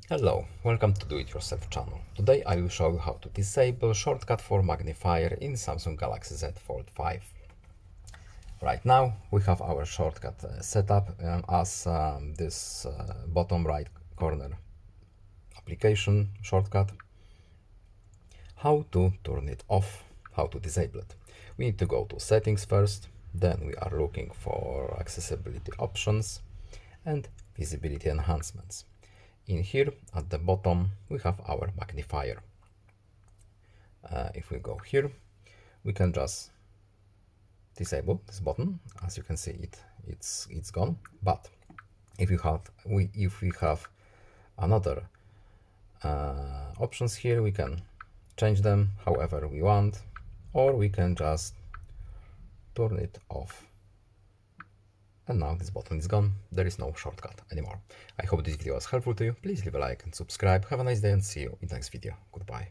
Hello, welcome to Do It Yourself channel. Today I will show you how to disable shortcut for magnifier in Samsung Galaxy Z Fold5. Right now we have our shortcut set up as this bottom right corner application shortcut. How to turn it off, how to disable it. We need to go to settings first, then we are looking for accessibility options and visibility enhancements. In here at the bottom we have our magnifier. If we go here, we can just disable this button. As you can see, it's gone. But if we have another options here, we can change them however we want, or we can just turn it off. And now this button is gone. There is no shortcut anymore. I hope this video was helpful to you. Please leave a like and subscribe. Have a nice day and see you in the next video. Goodbye.